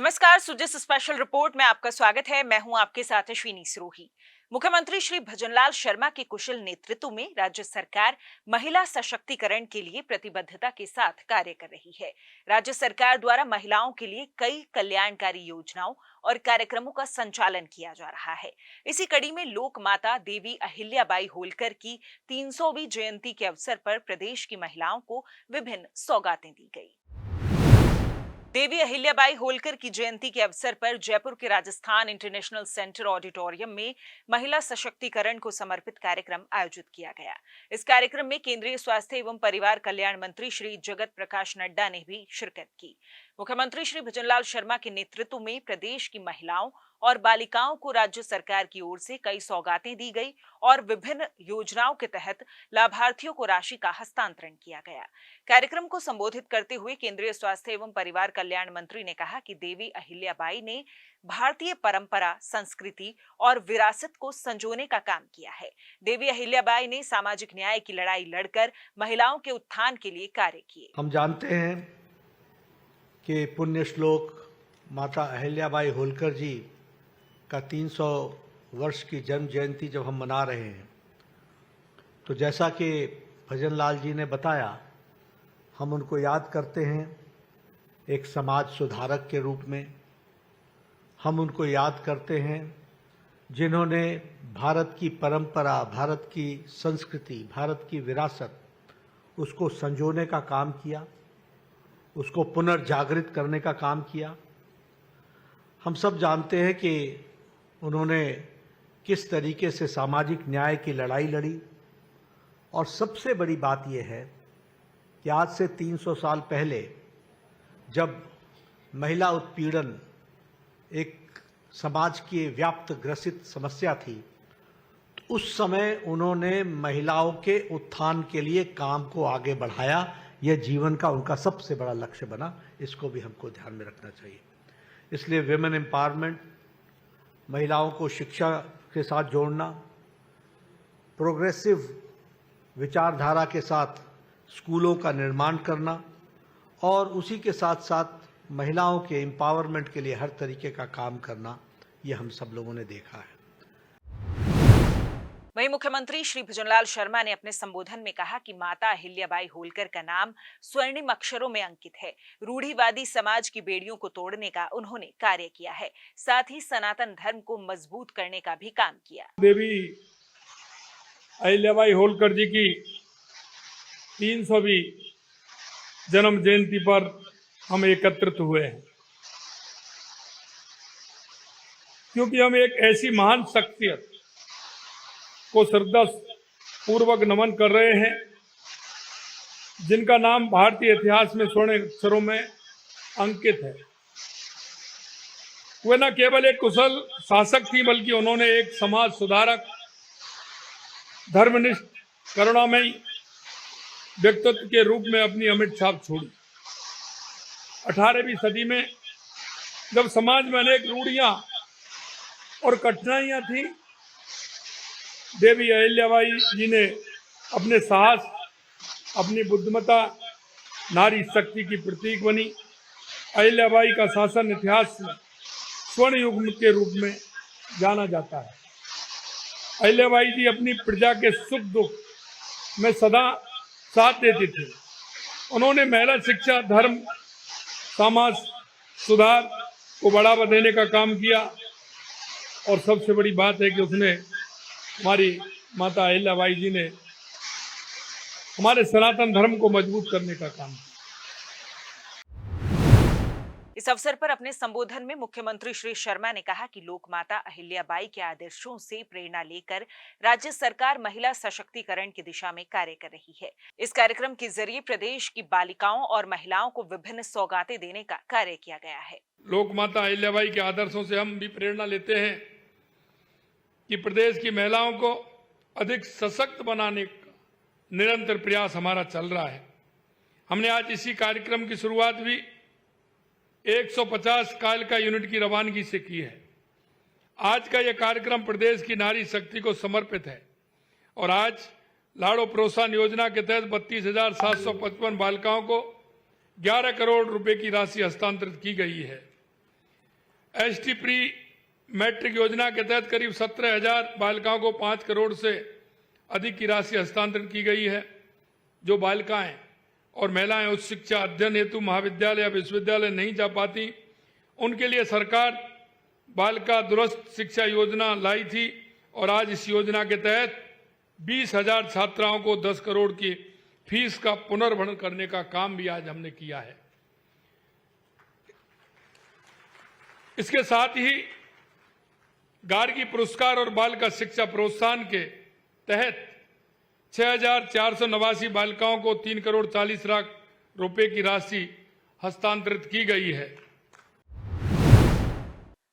नमस्कार, सुजिस special report में आपका स्वागत है। मैं हूं आपके साथ अश्विनी सिरोही। मुख्यमंत्री श्री भजनलाल शर्मा के कुशल नेतृत्व में राज्य सरकार महिला सशक्तिकरण के लिए प्रतिबद्धता के साथ कार्य कर रही है। राज्य सरकार द्वारा महिलाओं के लिए कई कल्याणकारी योजनाओं और कार्यक्रमों का संचालन किया जा रहा है। इसी कड़ी में लोक माता देवी अहिल्याबाई होलकर की 300वीं जयंती के अवसर पर प्रदेश की महिलाओं को विभिन्न सौगातें दी गई। देवी अहिल्याबाई होलकर की जयंती के अवसर पर जयपुर के राजस्थान इंटरनेशनल सेंटर ऑडिटोरियम में महिला सशक्तिकरण को समर्पित कार्यक्रम आयोजित किया गया। इस कार्यक्रम में केंद्रीय स्वास्थ्य एवं परिवार कल्याण मंत्री श्री जगत प्रकाश नड्डा ने भी शिरकत की। मुख्यमंत्री श्री भजनलाल शर्मा के नेतृत्व में प्रदेश की महिलाओं और बालिकाओं को राज्य सरकार की ओर से कई सौगातें दी गई और विभिन्न योजनाओं के तहत लाभार्थियों को राशि का हस्तांतरण किया गया। कार्यक्रम को संबोधित करते हुए केंद्रीय स्वास्थ्य एवं परिवार कल्याण मंत्री ने कहा कि देवी अहिल्याबाई ने भारतीय परंपरा, संस्कृति और विरासत को संजोने का काम किया है। देवी अहिल्याबाई ने सामाजिक न्याय की लड़ाई लड़कर महिलाओं के उत्थान के लिए कार्य किए। हम जानते हैं कि पुण्य श्लोक माता अहिल्याबाई होलकर जी का 300 वर्ष की जन्म जयंती जब हम मना रहे हैं, तो जैसा कि भजनलाल जी ने बताया, हम उनको याद करते हैं एक समाज सुधारक के रूप में। हम उनको याद करते हैं जिन्होंने भारत की परंपरा, भारत की संस्कृति, भारत की विरासत, उसको संजोने का काम किया, उसको पुनर्जागृत करने का काम किया। हम सब जानते हैं कि उन्होंने किस तरीके से सामाजिक न्याय की लड़ाई लड़ी, और सबसे बड़ी बात यह है कि आज से 300 साल पहले जब महिला उत्पीड़न एक समाज की व्याप्त ग्रसित समस्या थी, तो उस समय उन्होंने महिलाओं के उत्थान के लिए काम को आगे बढ़ाया। यह जीवन का उनका सबसे बड़ा लक्ष्य बना। इसको भी हमको ध्यान में रखना चाहिए। इसलिए विमेन एम्पावरमेंट, महिलाओं को शिक्षा के साथ जोड़ना, प्रोग्रेसिव विचारधारा के साथ स्कूलों का निर्माण करना, और उसी के साथ साथ महिलाओं के एम्पावरमेंट के लिए हर तरीके का काम करना, ये हम सब लोगों ने देखा है। वहीं मुख्यमंत्री श्री भजनलाल शर्मा ने अपने संबोधन में कहा कि माता अहिल्याबाई होलकर का नाम स्वर्णिम अक्षरों में अंकित है। रूढ़िवादी समाज की बेड़ियों को तोड़ने का उन्होंने कार्य किया है, साथ ही सनातन धर्म को मजबूत करने का भी काम किया। देवी अहिल्याबाई होलकर जी की 300वीं जन्म जयंती पर हम एकत्रित हुए हैं, क्योंकि हम एक ऐसी महान शख्सियत को श्रद्धा पूर्वक नमन कर रहे हैं जिनका नाम भारतीय इतिहास में स्वर्ण अक्षरों में अंकित है। वे न केवल एक कुशल शासक थी, बल्कि उन्होंने एक समाज सुधारक, धर्मनिष्ठ, करुणामयी व्यक्तित्व के रूप में अपनी अमिट छाप छोड़ी। 18वीं सदी में जब समाज में अनेक रूढ़ियां और कठिनाइयां थी, देवी अहिल्याबाई जी ने अपने साहस, अपनी बुद्धिमत्ता, नारी शक्ति की प्रतीक बनी। अहिल्याबाई का शासन इतिहास में स्वर्ण युग के रूप में जाना जाता है। अहिल्याबाई जी अपनी प्रजा के सुख दुख में सदा साथ देती थी। उन्होंने महिला शिक्षा, धर्म, समाज सुधार को बढ़ावा देने का काम किया, और सबसे बड़ी बात है कि उसने, हमारी माता अहिल्याबाई जी ने हमारे सनातन धर्म को मजबूत करने का काम किया। इस अवसर पर अपने संबोधन में मुख्यमंत्री श्री शर्मा ने कहा कि लोक माता अहिल्याबाई के आदर्शों से प्रेरणा लेकर राज्य सरकार महिला सशक्तिकरण की दिशा में कार्य कर रही है। इस कार्यक्रम के जरिए प्रदेश की बालिकाओं और महिलाओं को विभिन्न सौगातें देने का कार्य किया गया है। लोक माता अहिल्याबाई के आदर्शों से हम भी प्रेरणा लेते हैं कि प्रदेश की महिलाओं को अधिक सशक्त बनाने का निरंतर प्रयास हमारा चल रहा है। हमने आज इसी कार्यक्रम की शुरुआत भी 150 कालिका यूनिट की रवानगी से की है। आज का यह कार्यक्रम प्रदेश की नारी शक्ति को समर्पित है, और आज लाड़ो प्रोत्साहन योजना के तहत 32,755 बालिकाओं को 11 करोड़ रुपए की राशि हस्तांतरित की गई है। एसटी प्री मैट्रिक योजना के तहत करीब 17,000 बालिकाओं को 5 करोड़ से अधिक की राशि हस्तांतरित की गई है। जो बालिकाएं और महिलाएं उच्च शिक्षा अध्ययन हेतु महाविद्यालय या विश्वविद्यालय नहीं जा पाती, उनके लिए सरकार बालिका दूरस्थ शिक्षा योजना लाई थी और आज इस योजना के तहत 20,000 छात्राओं को 10 करोड़ की फीस का पुनर्भरण करने का काम भी आज हमने किया है। इसके साथ ही गार्गी पुरस्कार और बालिका शिक्षा प्रोत्साहन के तहत 6,489 बालिकाओं को 3 करोड़ 40 लाख रुपए की राशि हस्तांतरित की गई है।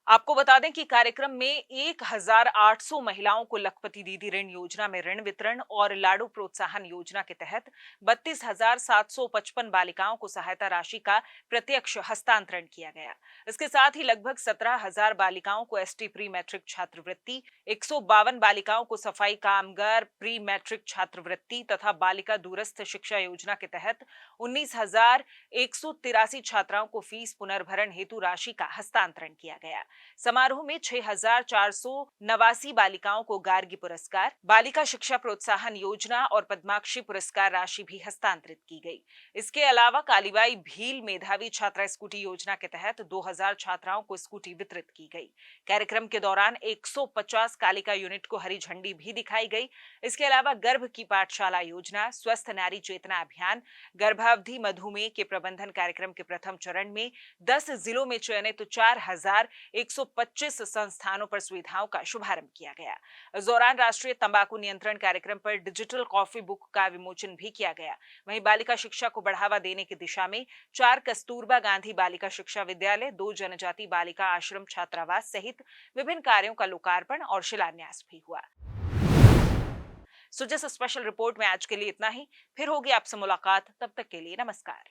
आपको बता दें कि कार्यक्रम में 1,800 महिलाओं को लखपति दीदी ऋण योजना में ऋण वितरण और लाड़ू प्रोत्साहन योजना के तहत 32,755 बालिकाओं को सहायता राशि का प्रत्यक्ष हस्तांतरण किया गया। इसके साथ ही लगभग 17,000 बालिकाओं को एसटी प्री मैट्रिक छात्रवृत्ति, 152 बालिकाओं को सफाई कामगार प्री मैट्रिक छात्रवृत्ति तथा बालिका दूरस्थ शिक्षा योजना के तहत 19,183 छात्राओं को फीस पुनर्भरण हेतु राशि का हस्तांतरण किया गया। समारोह में 6,489 बालिकाओं को गार्गी पुरस्कार, बालिका शिक्षा प्रोत्साहन योजना और पद्माक्षी पुरस्कार राशि भी हस्तांतरित की गई। इसके अलावा कालीबाई भील मेधावी छात्रा स्कूटी योजना के तहत 2,000 छात्राओं को स्कूटी वितरित की गई। कार्यक्रम के दौरान 150 कालिका यूनिट को हरी झंडी भी दिखाई गई। इसके अलावा गर्भ की पाठशाला योजना, स्वस्थ नारी चेतना अभियान, गर्भावधि मधुमेह के प्रबंधन कार्यक्रम के प्रथम चरण में 10 जिलों में चयनित 4,125 संस्थानों पर सुविधाओं का शुभारंभ किया गया। इस दौरान राष्ट्रीय तंबाकू नियंत्रण कार्यक्रम पर डिजिटल कॉफी बुक का विमोचन भी किया गया। वहीं बालिका शिक्षा को बढ़ावा देने की दिशा में 4 कस्तूरबा गांधी बालिका शिक्षा विद्यालय, 2 जनजाति बालिका आश्रम छात्रावास सहित विभिन्न कार्यों का लोकार्पण और शिलान्यास भी हुआ। सुजस स्पेशल रिपोर्ट में आज के लिए इतना ही। फिर होगी आपसे मुलाकात, तब तक के लिए नमस्कार।